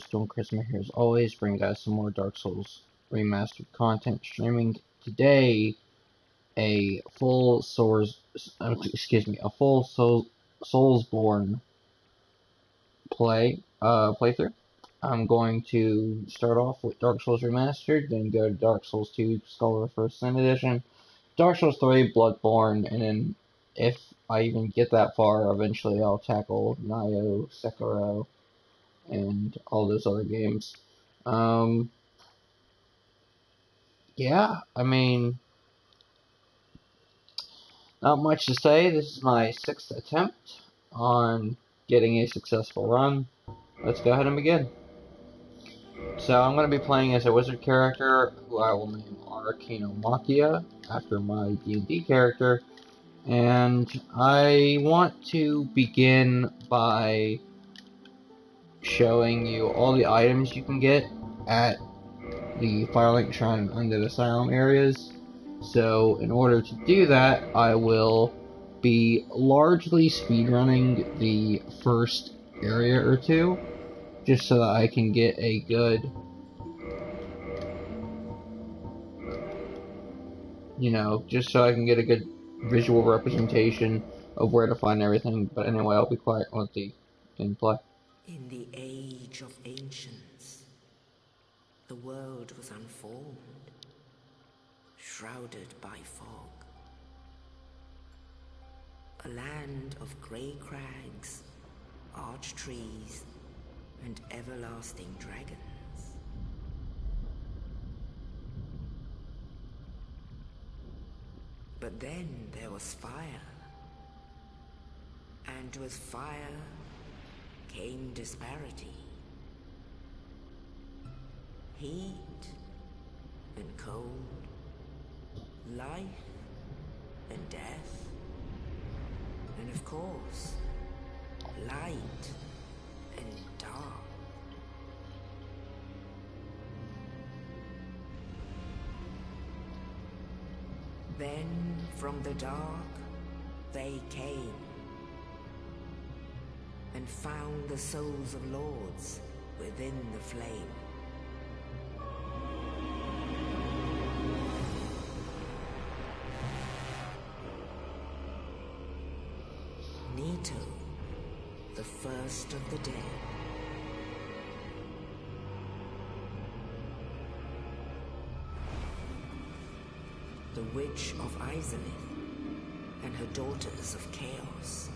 Doing Christmas here as always, bringing guys some more Dark Souls Remastered content. Streaming today a full SoulsBorne playthrough. I'm going to start off with Dark Souls Remastered, then go to Dark Souls 2 Scholar First Sin Edition, Dark Souls 3 Bloodborne, and then if I even get that far, eventually I'll tackle Nioh, Sekiro, and all those other games. Um, yeah, I mean, not much to say. This is my 6th attempt on getting a successful run. Let's go ahead and begin. So I'm going to be playing as a wizard character who I will name Arcanomachia after my D&D character. And I want to begin by showing you all the items you can get at the Firelink Shrine and Undead Asylum areas. So in order to do that, I will be largely speedrunning the first area or two, just so that I can get a good, just so I can get a good visual representation of where to find everything. But anyway, I'll be quiet with the gameplay. In the age of ancients, the world was unformed, shrouded by fog. A land of grey crags, arch trees, and everlasting dragons. But then there was fire, and with fire came disparity. Heat and cold, life and death, and of course, light and dark. Then from the dark they came and found the souls of lords within the flame. Nito, the first of the dead. The Witch of Asylum and her daughters of chaos.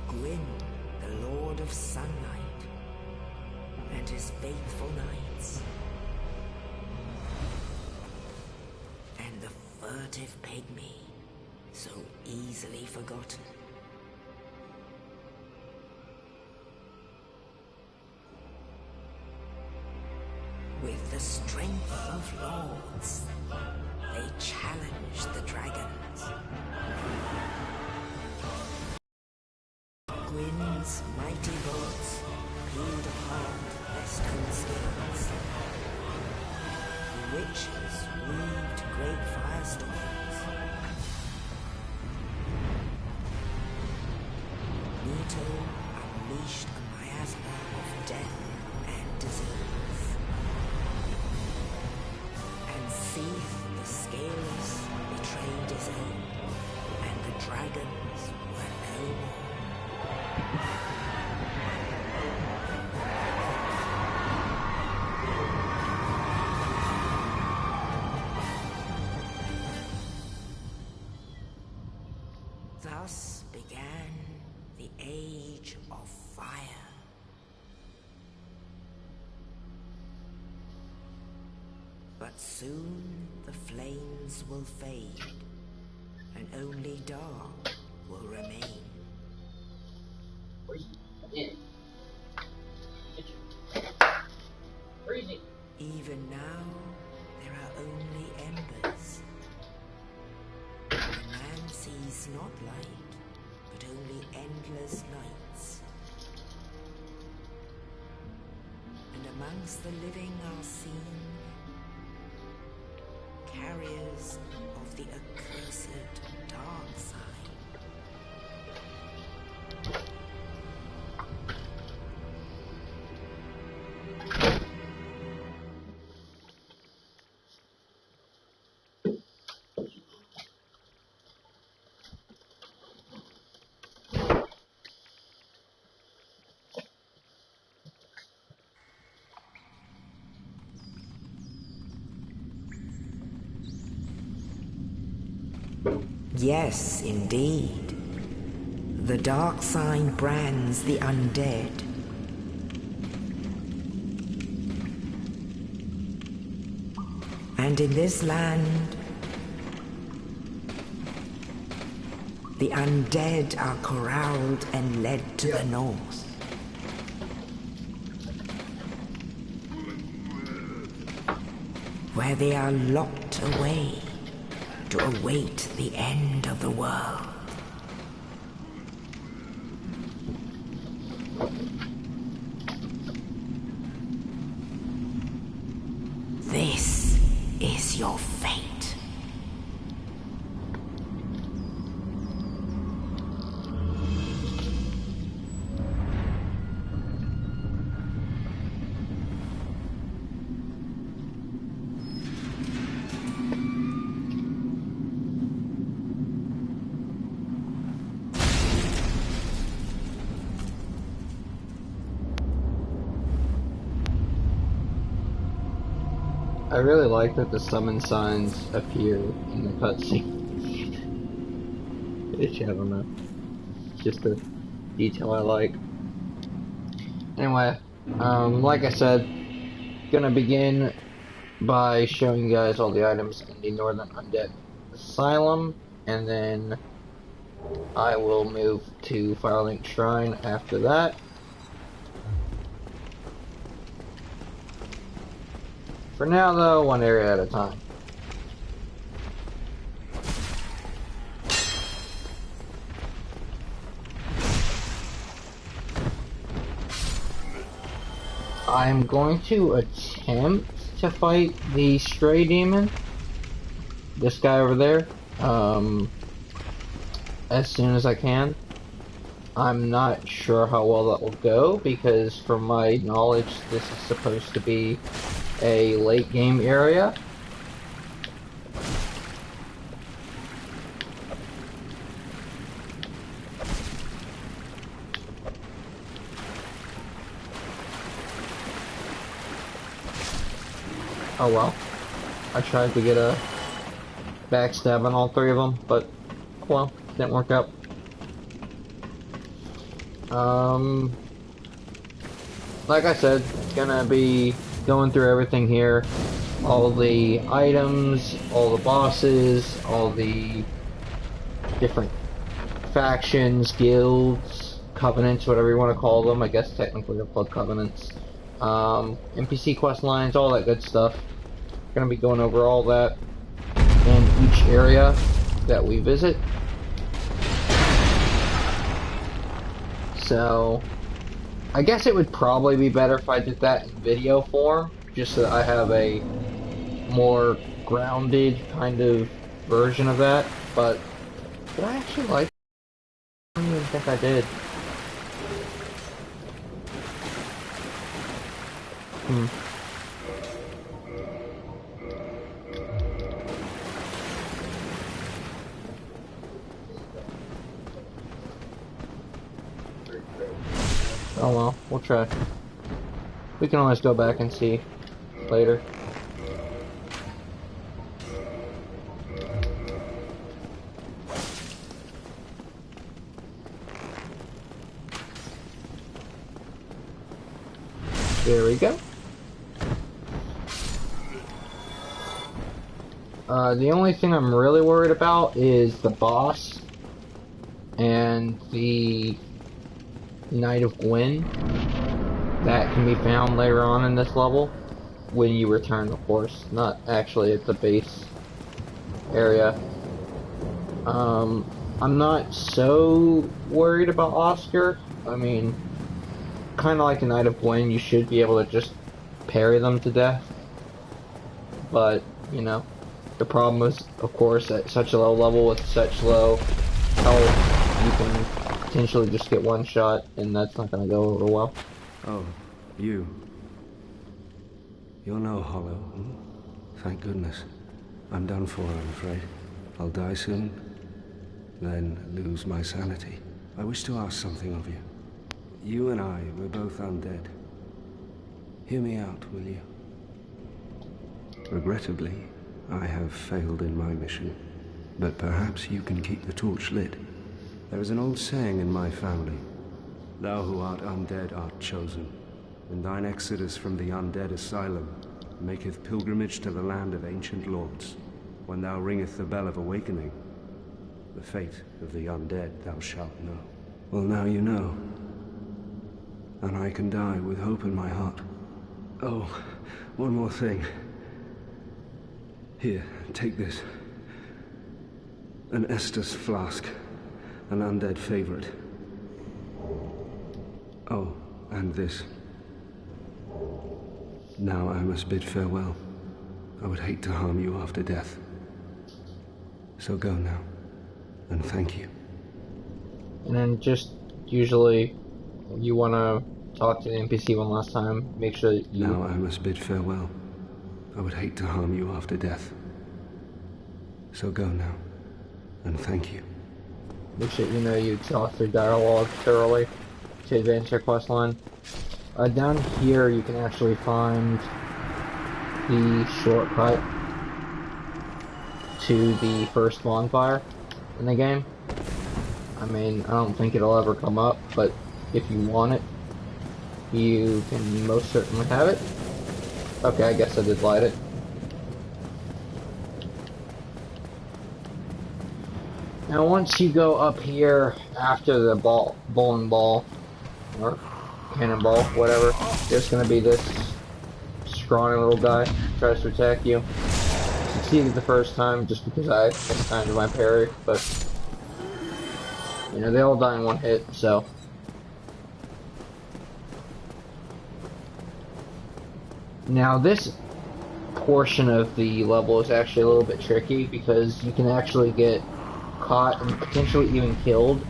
Gwyn, the Lord of Sunlight, and his faithful knights. And the furtive pygmy, so easily forgotten. With the strength of lords, they challenged the dragons. Gwyn's mighty bolts peeled apart their stone skins. The witches weaved great firestorms. Nito unleashed a miasma of death and disease. And Seath, the Scaleless, betrayed his own, and the dragons were no more. Thus began the Age of Fire. But soon the flames will fade, and only dark will remain. Even now, there are only embers. The man sees not light, but only endless nights. And amongst the living are seen carriers of the accursed dark side. Yes, indeed. The dark sign brands the undead. And in this land, the undead are corralled and led to the north. Where they are locked away to await the end of the world. This is your fate. I really like that the summon signs appear in the cutscene. I don't know. It's just a detail I like. Anyway, like I said, gonna begin by showing you guys all the items in the Northern Undead Asylum, and then I will move to Firelink Shrine after that. For now, though, one area at a time. I'm going to attempt to fight the Stray Demon, this guy over there, as soon as I can. I'm not sure how well that will go, because from my knowledge, this is supposed to be a late game area. Oh well. I tried to get a backstab on all three of them, but well, didn't work out. Like I said, gonna be going through everything here. All the items, all the bosses, all the different factions, guilds, covenants, whatever you want to call them. I guess technically they're called covenants. NPC quest lines, all that good stuff. Gonna be going over all that in each area that we visit. So, I guess it would probably be better if I did that in video form, just so that I have a more grounded kind of version of that. But did I actually like it? I don't even think I did. Oh well, we'll try. We can always go back and see later. There we go. The only thing I'm really worried about is the boss and the Knight of Gwyn that can be found later on in this level when you return, of course, not actually at the base area. I'm not so worried about Oscar. I mean, kind of like the Knight of Gwyn, you should be able to just parry them to death. But, you know, the problem is, of course, at such a low level with such low health, you can potentially just get one shot, and that's not going to go over well. Oh, you. You're no hollow. Hmm? Thank goodness. I'm done for, I'm afraid. I'll die soon, then lose my sanity. I wish to ask something of you. You and I, we're both undead. Hear me out, will you? Regrettably, I have failed in my mission. but perhaps you can keep the torch lit. There is an old saying in my family, "Thou who art undead art chosen, and thine exodus from the undead asylum maketh pilgrimage to the land of ancient lords. When thou ringeth the bell of awakening, the fate of the undead thou shalt know." Well, now you know. And I can die with hope in my heart. Oh, one more thing. Here, take this. An Estus flask. An undead favorite. Oh, and this. Now I must bid farewell. I would hate to harm you after death. So go now, and thank you. And then just usually you want to talk to the NPC one last time. Make sure that you... Now I must bid farewell. I would hate to harm you after death. So go now, and thank you. Make sure you exhaust your dialogue thoroughly to advance your quest line. Down here you can actually find the shortcut to the first bonfire in the game. I mean, I don't think it'll ever come up, but if you want it, you can most certainly have it. Okay, I guess I did light it. Now once you go up here after the bowling ball, or cannonball, whatever, there's gonna be this scrawny little guy who tries to attack you. Succeeded the first time just because I missed time to my parry, but they all die in one hit, so. Now this portion of the level is actually a little bit tricky because you can actually get caught and potentially even killed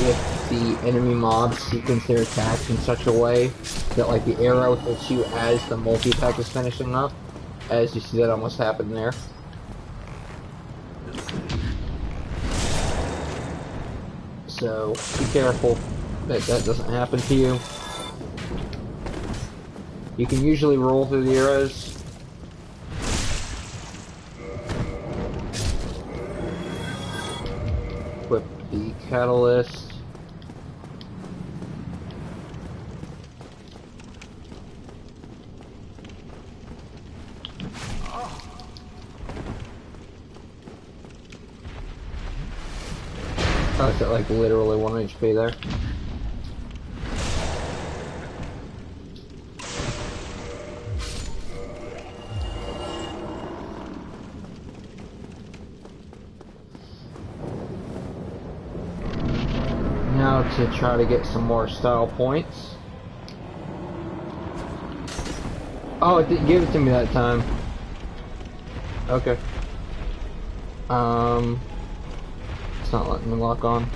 if the enemy mobs sequence their attacks in such a way that like the arrow hits you as the multi-attack is finishing up, as you see that almost happened there. So be careful that that doesn't happen to you. You can usually roll through the arrows. Equip the catalyst. I was at like literally 1 HP there. Now to try to get some more style points. Oh, it didn't give it to me that time. Okay. It's not letting me lock on.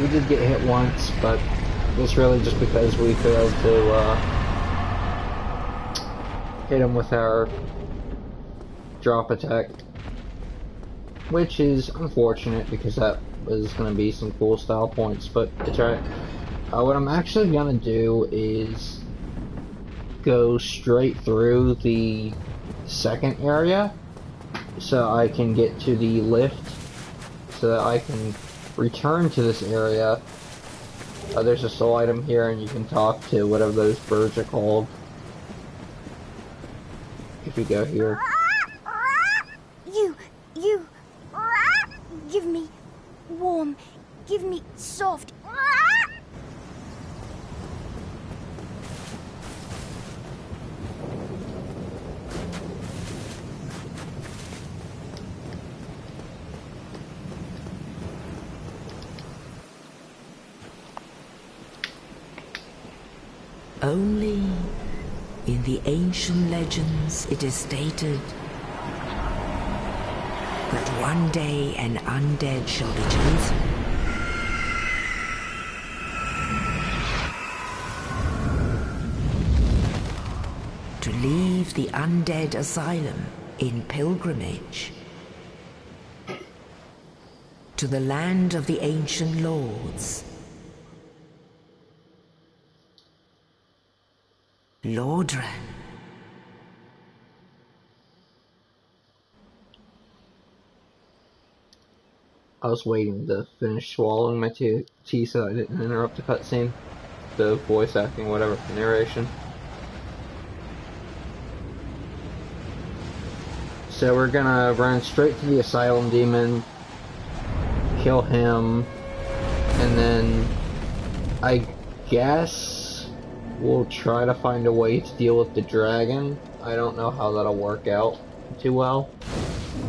We did get hit once, but it's really just because we failed to hit him with our drop attack, which is unfortunate because that was going to be some cool style points, but it's alright. What I'm actually going to do is go straight through the second area so I can get to the lift so that I can return to this area. There's a soul item here and you can talk to whatever those birds are called. If you go here. You, give me warm, give me soft. Only in the ancient legends it is stated But one day an undead shall be chosen. To leave the Undead Asylum in pilgrimage to the land of the ancient lords. Lordran. I was waiting to finish swallowing my tea so I didn't interrupt the cutscene. The voice acting, whatever, the narration. So we're gonna run straight to the Asylum demon, kill him, and then I guess we'll try to find a way to deal with the dragon. I don't know how that'll work out too well.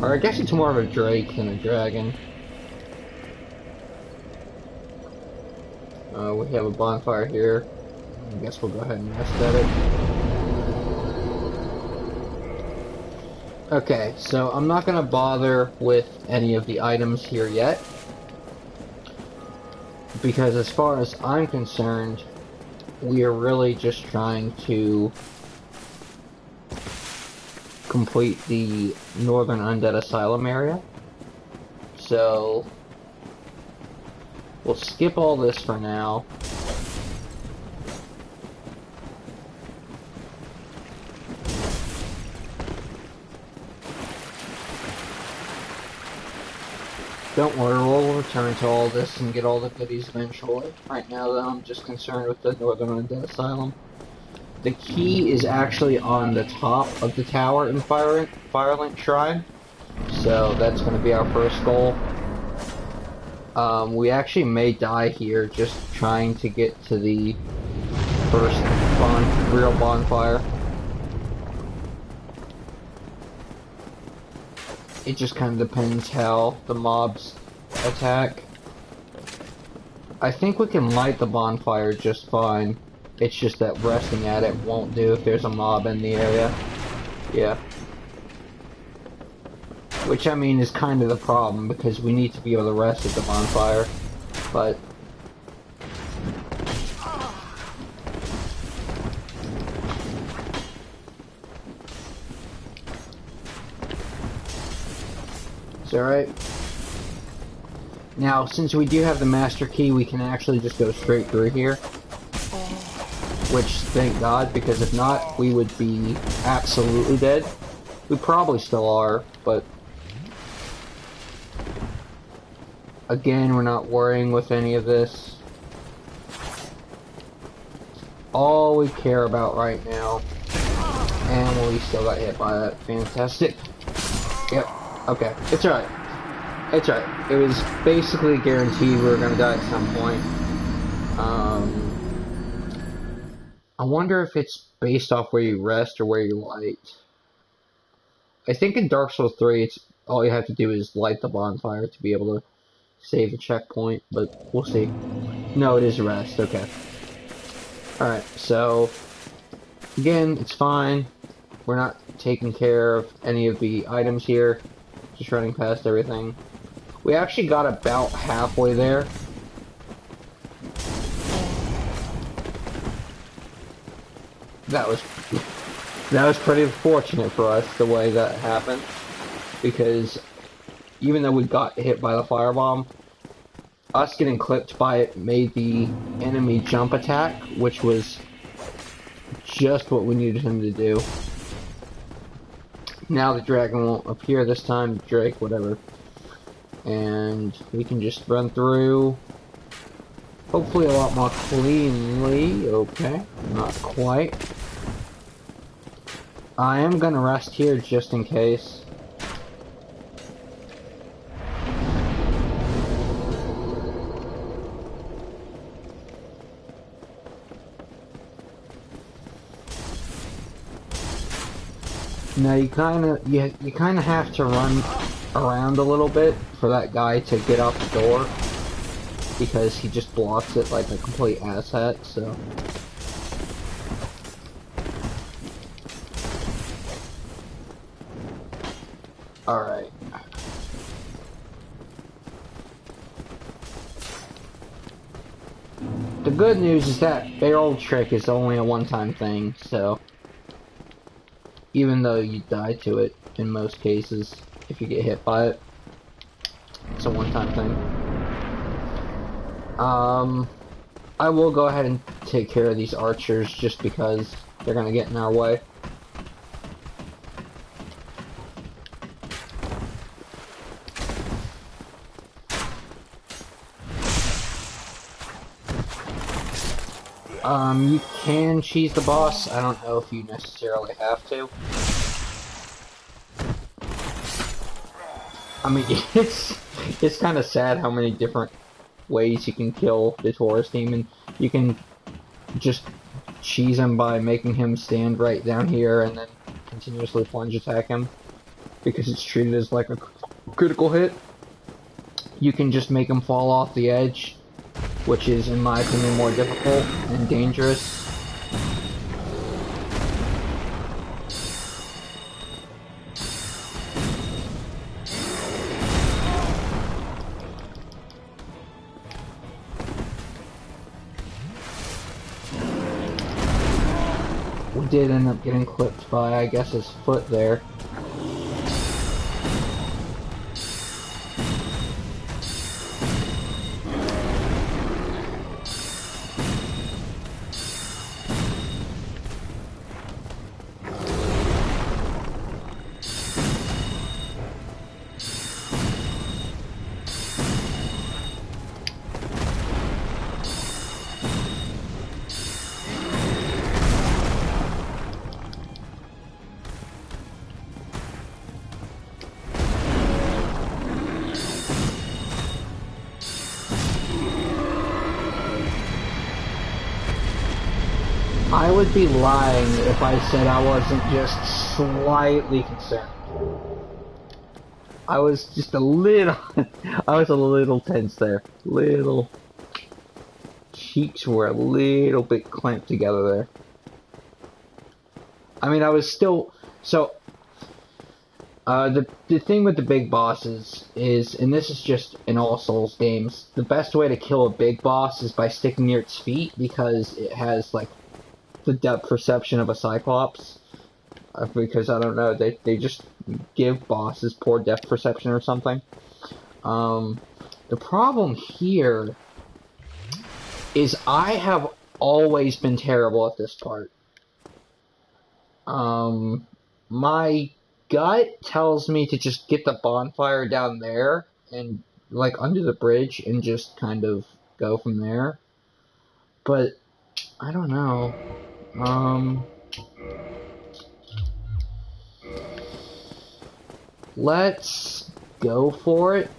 Or I guess it's more of a drake than a dragon. We have a bonfire here. I guess we'll go ahead and rest at it. Okay, so I'm not going to bother with any of the items here yet. Because as far as I'm concerned, we are really just trying to complete the Northern Undead Asylum area. So we'll skip all this for now. Don't worry, we'll return to all this and get all the goodies eventually. Right now, though, I'm just concerned with the Northern Undead Asylum. The key is actually on the top of the tower in Firelink Shrine, so that's going to be our first goal. We actually may die here just trying to get to the first real bonfire. It just kind of depends how the mobs attack. I think we can light the bonfire just fine. It's just that resting at it won't do if there's a mob in the area. Yeah. Which, I mean, is kind of the problem, because we need to be able to rest at the bonfire. But it's alright. Now, since we do have the master key, we can actually just go straight through here. Which, thank God, because if not, we would be absolutely dead. We probably still are, but again, we're not worrying with any of this. All we care about right now, and we still got hit by that. Fantastic. Yep. Okay. It's alright. It's alright. It was basically guaranteed we were gonna die at some point. I wonder if it's based off where you rest or where you light. I think in Dark Souls 3, it's all you have to do is light the bonfire to be able to save a checkpoint, but we'll see. No, it is rest. Okay. Alright, so again, it's fine. We're not taking care of any of the items here. Just running past everything. We actually got about halfway there. That was pretty fortunate for us, the way that happened. Because even though we got hit by the firebomb, us getting clipped by it made the enemy jump attack, which was just what we needed him to do. Now the dragon won't appear this time, Drake, whatever. And we can just run through, hopefully a lot more cleanly. Okay, not quite. I am gonna rest here just in case. Now you kind of have to run around a little bit for that guy to get out the door, because he just blocks it like a complete asshat. So alright. The good news is that barrel trick is only a one-time thing, so even though you die to it in most cases, if you get hit by it, it's a one-time thing. I will go ahead and take care of these archers just because they're gonna get in our way. You can cheese the boss. I don't know if you necessarily have to. I mean, it's kind of sad how many different ways you can kill the Taurus demon. You can just cheese him by making him stand right down here and then continuously plunge attack him because it's treated as like a critical hit. You can just make him fall off the edge, which is, in my opinion, more difficult and dangerous. We did end up getting clipped by, I guess, his foot there. I would be lying if I said I wasn't just slightly concerned. I was just a little, I was a little tense there. Little, cheeks were a little bit clamped together there. I mean, I was still, so, the thing with the big bosses is, and this is just in all Souls games, the best way to kill a big boss is by sticking near its feet because it has, like, the depth perception of a Cyclops. Because, I don't know, they just give bosses poor depth perception or something. The problem here is I have always been terrible at this part. My gut tells me to just get the bonfire down there and, like, under the bridge and just kind of go from there. But, I don't know. Let's go for it.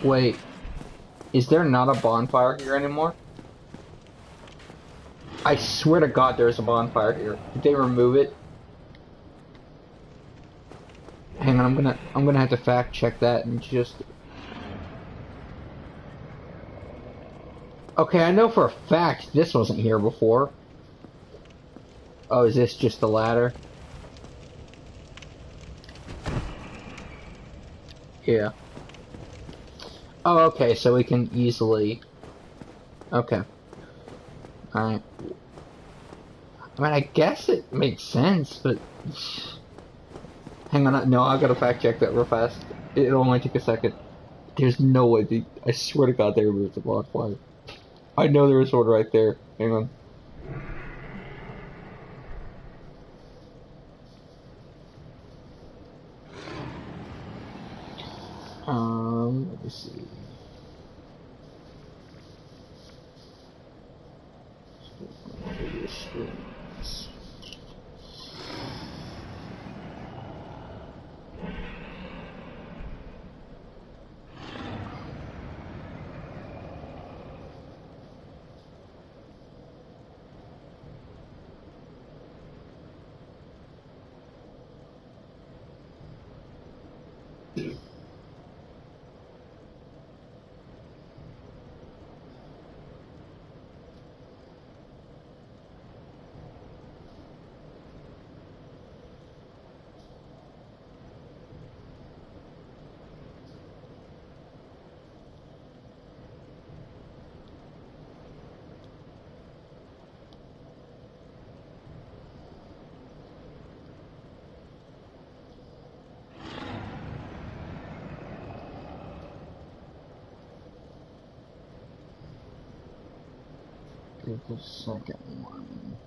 Wait, is there not a bonfire here anymore? I swear to God there's a bonfire here. Did they remove it? Hang on, I'm gonna have to fact check that and just... Okay, I know for a fact this wasn't here before. Oh, is this just the ladder? Yeah. Oh, okay, so we can easily... Okay. Alright. I mean, I guess it makes sense, but... Hang on, no, I've got to fact check that real fast. It'll only take a second. There's no way, I swear to God they removed the bonfire. I know there was one right there. Hang on. Let me see. Get the second one.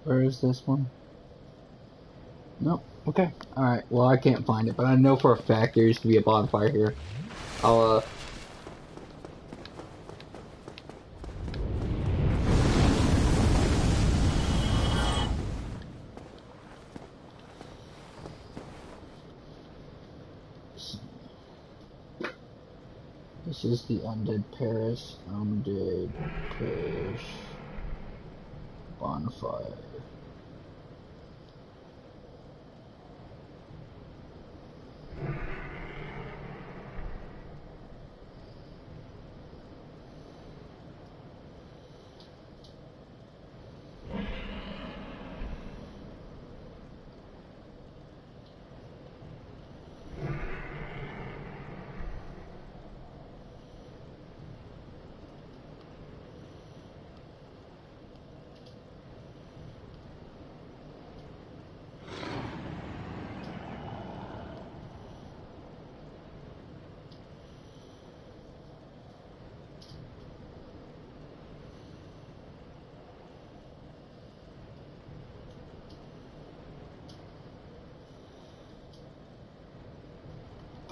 Where is this one? Nope. Okay. Alright. Well, I can't find it, but I know for a fact there used to be a bonfire here. I'll, This is the Undead Paris. Undead Paris. Bonfire.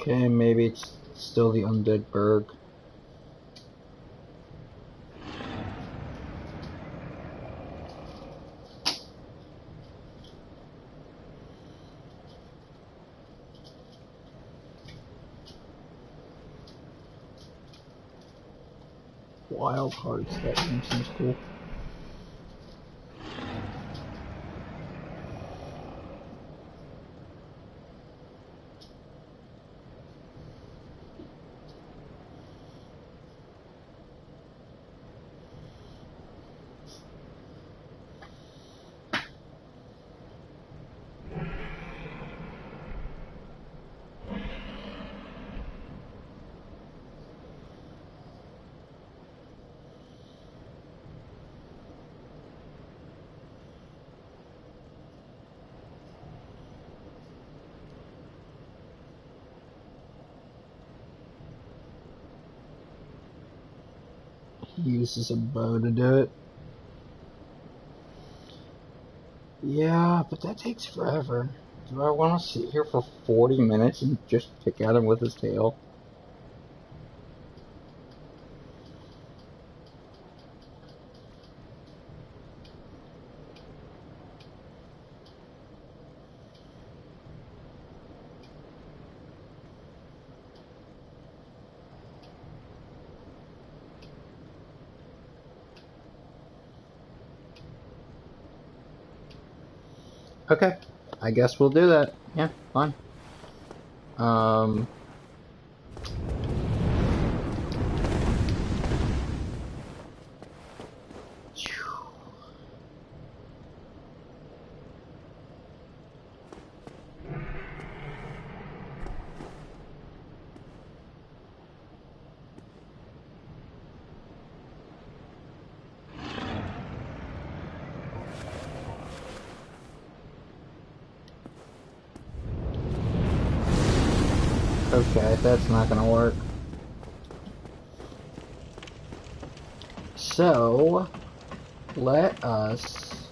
Okay, maybe it's still the Undead Berg. Wild Hearts, that name seems cool. He uses a bow to do it. Yeah, but that takes forever. Do I want to sit here for 40 minutes and just pick at him with his tail? Okay, I guess we'll do that. Yeah, fine. Okay, that's not gonna work. So, let us...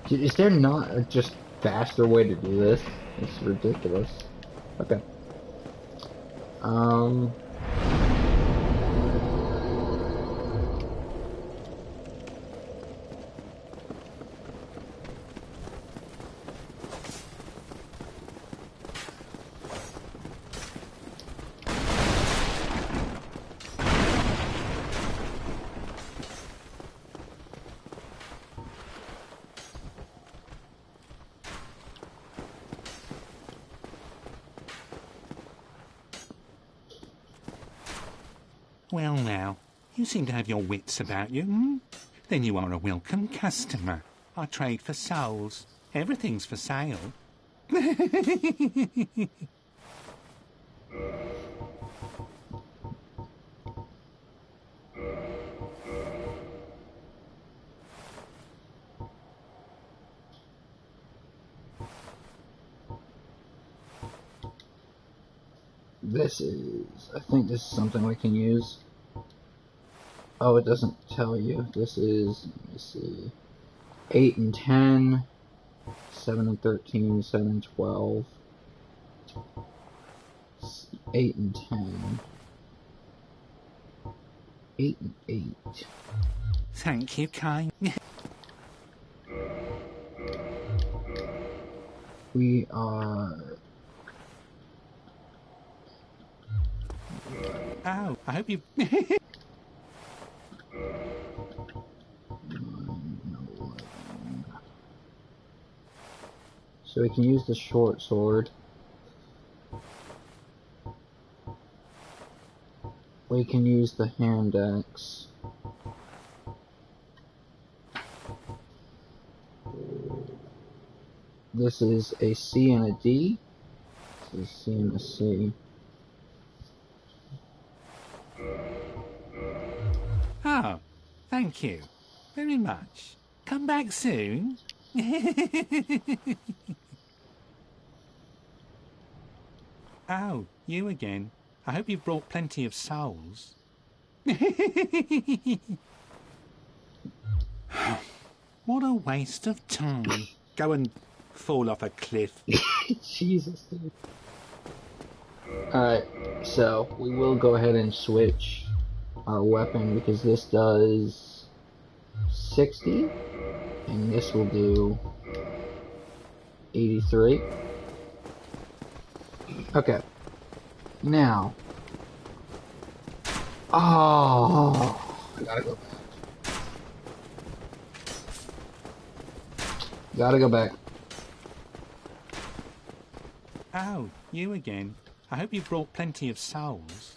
Is there not a just faster way to do this? It's ridiculous. Okay. Well now, you seem to have your wits about you, hmm? Then you are a welcome customer. I trade for souls. Everything's for sale. I think this is something we can use. Oh, it doesn't tell you. This is, let me see, 8 and 10, 7 and 13, 7 and 12, 8 and 10, 8 and 8. Thank you, kind. We are... Oh, I hope you... So we can use the short sword. We can use the hand axe. This is a C and a D. This is a C and a C. Oh, thank you very much. Come back soon. Oh, you again. I hope you've brought plenty of souls. What a waste of time. Go and fall off a cliff. Jesus, dude. Alright, so we will go ahead and switch our weapon because this does 60 and this will do 83. Okay. Now. Oh, I gotta go back. Gotta go back. Oh, you again. I hope you've brought plenty of souls.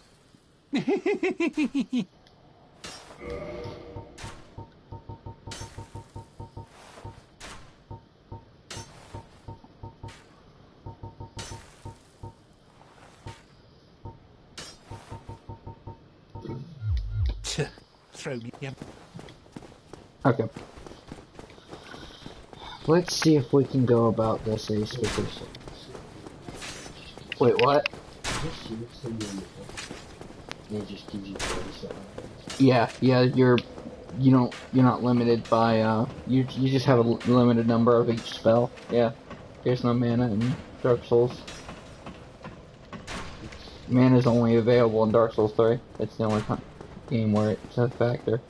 Throw me. Yep. Okay. Let's see if we can go about this a specific. Wait, what? Yeah, you're not limited by you just have a limited number of each spell. Yeah. There's no mana in Dark Souls. Mana is only available in Dark Souls 3. It's the only game where it's a factor.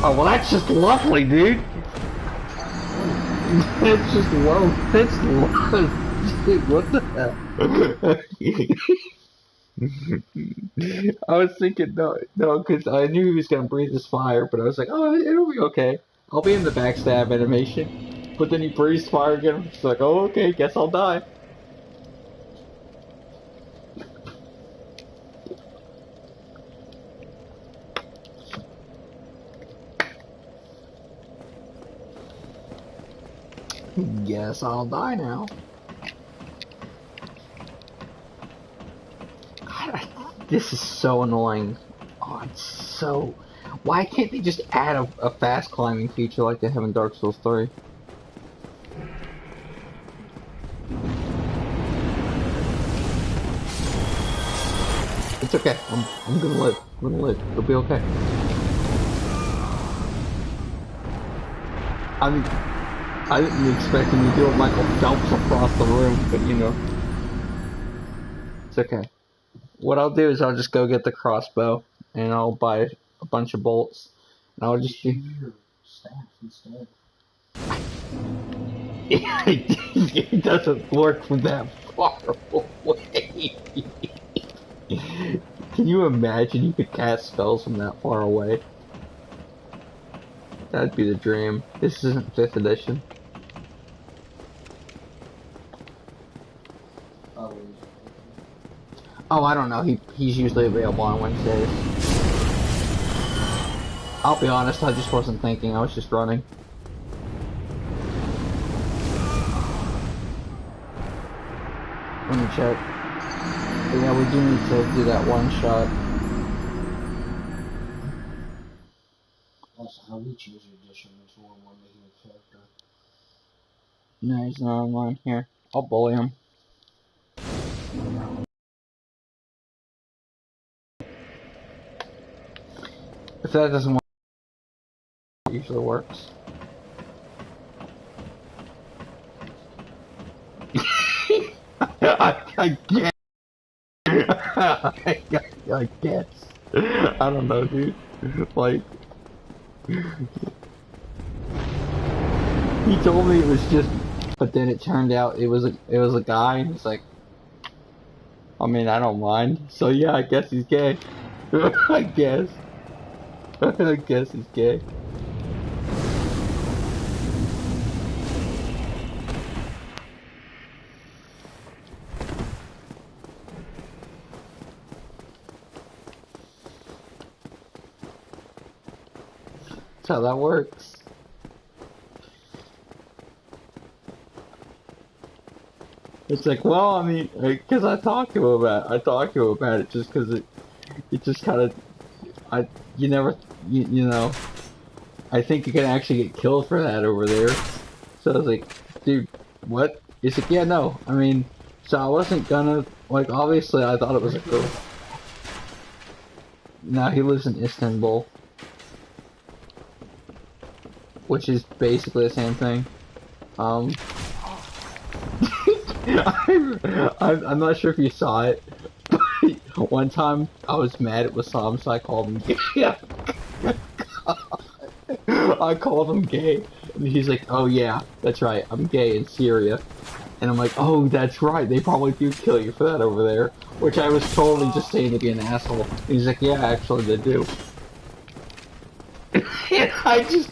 Oh, well, that's just lovely, dude. It's just low. It's low. Dude, what the hell? I was thinking, no, because I knew he was going to breathe his fire, but I was like, oh, it'll be okay. I'll be in the backstab animation. But then he breathes fire again. It's like, oh, okay, guess I'll die. Guess I'll die now. God, this is so annoying. Oh, it's so... Why can't they just add a fast climbing feature like they have in Dark Souls 3? It's okay. I'm gonna live. I'm gonna live. It'll be okay. I didn't expect him to do it. Michael jumps across the room, but you know, it's okay. What I'll do is I'll just go get the crossbow and I'll buy a bunch of bolts and I'll just shoot your staff instead. It doesn't work from that far away. Can you imagine you could cast spells from that far away? That'd be the dream. This isn't 5th edition. Oh, I don't know. He's usually available on Wednesdays. I'll be honest, I just wasn't thinking. I was just running. Let me check. But yeah, we do need to do that one shot. Also, how we choose your edition is one more making a character. No, he's not online. Here, I'll bully him. If that doesn't work, it usually works. I guess. I guess. I don't know, dude. Like, he told me it was just, but then it turned out it was a guy, and he's like, I mean, I don't mind. So yeah, I guess he's gay. I guess. I guess he's gay. That's how that works. It's like, well, I mean, because I talked to him about it just because it just kind of, you never, you know, I think you can actually get killed for that over there. So I was like, dude, what? He's like, yeah, no, I mean, so I wasn't gonna, like, obviously I thought it was a girl. Now he lives in Istanbul, which is basically the same thing. I'm not sure if you saw it, but one time I was mad at Wassam, so I called him gay. I called him gay, and he's like, oh yeah, that's right, I'm gay in Syria. And I'm like, oh, that's right, they probably do kill you for that over there. Which I was totally just saying to be an asshole. And he's like, yeah, actually they do. And I just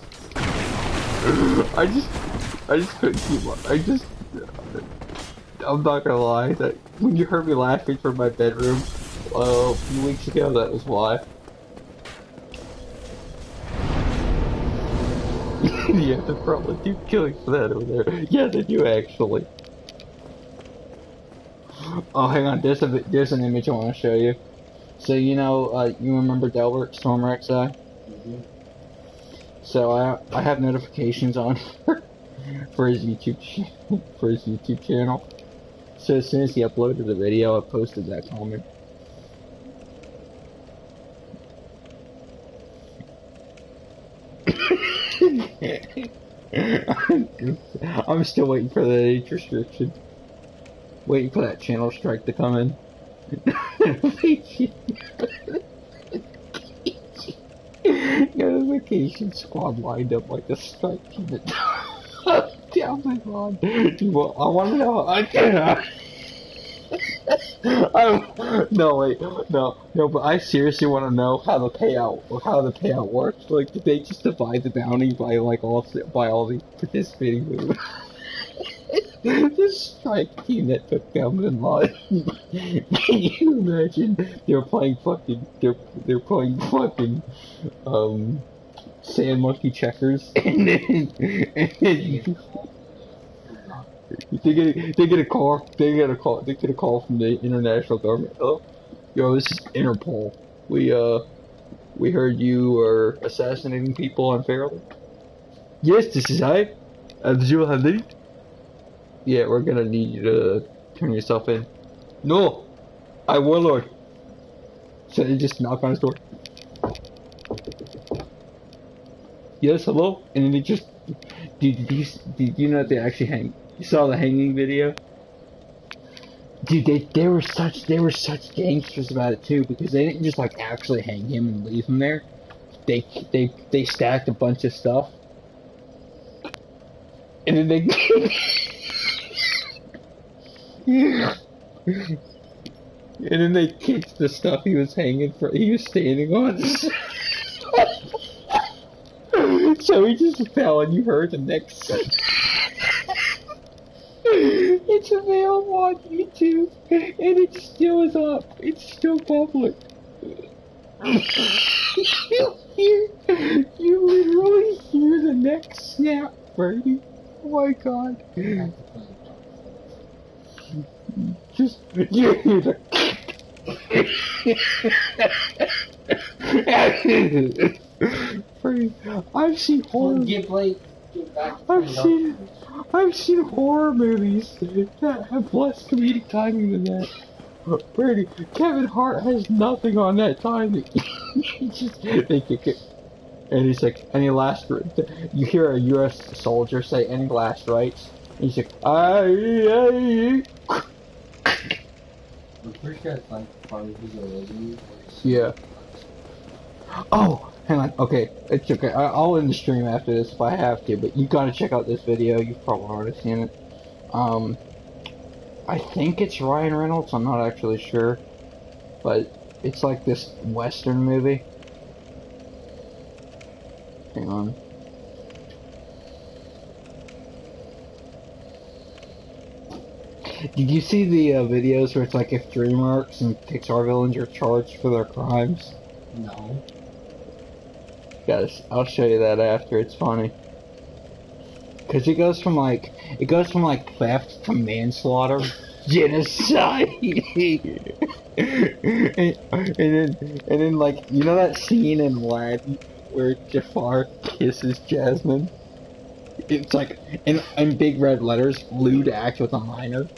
couldn't keep up. I'm not gonna lie, that when you heard me laughing from my bedroom a few weeks ago, that was why. Yeah, they probably do kill you for that over there. Yeah, they do actually. Oh, hang on, there's an image I want to show you. So, you know, you remember Delbert, Stormer XI? Mm-hmm. So I have notifications on for his YouTube channel. So as soon as he uploaded the video, I posted that comment. I'm still waiting for the age restriction. Waiting for that channel strike to come in. Notification squad lined up like a strike team. Oh my god. I want to know. No, wait, no, but I seriously want to know how the payout works. Like, did they just divide the bounty by all the participating movers? This strike team that took down Bin Laden. Can you imagine? They're playing fucking sand monkey checkers, and then they get a call from the international government. Oh, yo, this is Interpol. We heard you were assassinating people unfairly. Yes, this is I. Abdul Hamid. Yeah, we're gonna need you to turn yourself in. No, I warlord. So they just knock on his door. Yes, hello? And then they just... Did you know that they actually hang... You saw the hanging video? Dude, they were such gangsters about it too, because they didn't just like actually hang him and leave him there. They stacked a bunch of stuff. And then they... And then they kicked the stuff he was standing on. So he just fell and you heard the next. It's available on YouTube and it still is up. It's still public. You literally hear the neck snap, Brady. Oh my god. Just you hear the Brady, I've seen horror. I've seen horror movies that have less comedic timing than that. Brady, Kevin Hart has nothing on that timing. They kick it. And he's like, any last... You hear a U.S. soldier say, any last rights? And he's like, aye. I'm pretty sure it's like part of his religion. Yeah. Oh, hang on. Okay, it's okay. I'll end the stream after this if I have to, but you gotta check out this video. You've probably already seen it. I think it's Ryan Reynolds. I'm not actually sure. But it's like this Western movie. Hang on. Did you see the videos where it's like if DreamWorks and Pixar villains are charged for their crimes? No. Guys, I'll show you that after. It's funny. Cause it goes from like theft to manslaughter, genocide, and then like you know that scene in Aladdin where Jafar kisses Jasmine? It's like in big red letters, lewd act with a minor.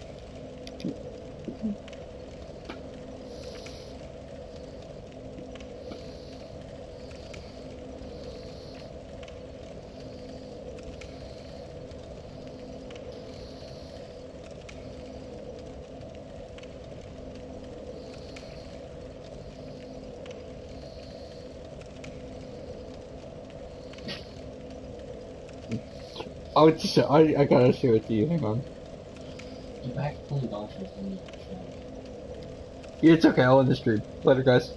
Oh, I gotta show it to you. Hang on. Get back to the doctors and Yeah, it's okay. I'll end the stream. Later, guys.